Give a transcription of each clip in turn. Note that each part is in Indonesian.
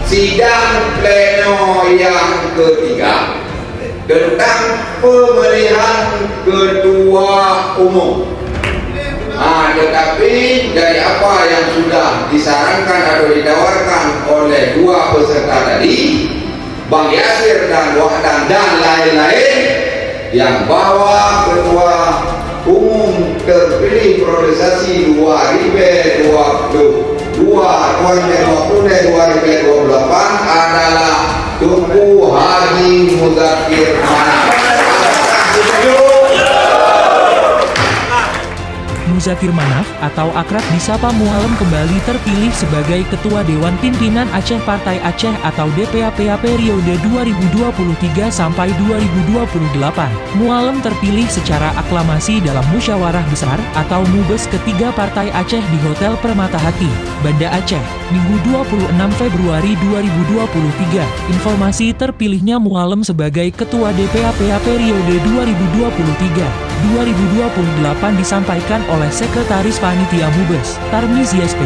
sidang pleno yang ketiga tentang pemilihan ketua umum. Tetapi dari apa yang sudah disarankan atau ditawarkan oleh dua peserta tadi, Bang Yasir dan Wahdan dan lain-lain, yang bahwa ketua umum terpilih priorisasi 2020-2028 adalah Tunku Haji Muzakir Manaf. Muzakir Manaf atau akrab disapa Mualem kembali terpilih sebagai Ketua Dewan Pimpinan Aceh Partai Aceh atau DPAPA periode 2023 sampai 2028. Mualem terpilih secara aklamasi dalam musyawarah besar atau MUBES ketiga Partai Aceh di Hotel Permata Hati, Banda Aceh, Minggu 26 Februari 2023. Informasi terpilihnya Mualem sebagai Ketua DPAPA periode 2023-2028 disampaikan oleh Sekretaris Panitia MUBES, Tarmizi SP.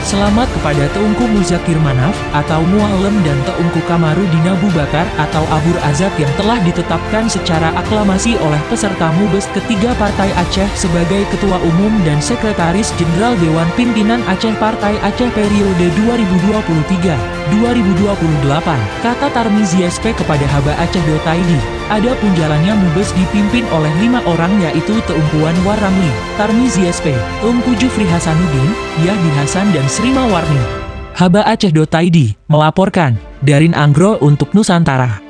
Selamat kepada Teungku Muzakir Manaf atau Mualem dan Teungku Kamarudin Abu Bakar atau Abur Azad yang telah ditetapkan secara aklamasi oleh peserta MUBES ketiga Partai Aceh sebagai Ketua Umum dan Sekretaris Jenderal Dewan Pimpinan Aceh Partai Aceh periode 2023-2028, kata Tarmizi SP kepada Haba Aceh.id. Adapun jalannya MUBES dipimpin oleh 5 orang yaitu Teungku Anwar Ramli, Tarmizi SP, Teungku Jufri Hasanuddin, Yahdi Hasan dan Sri Mawarni. Haba Aceh.id melaporkan, Darin Anggro untuk Nusantara.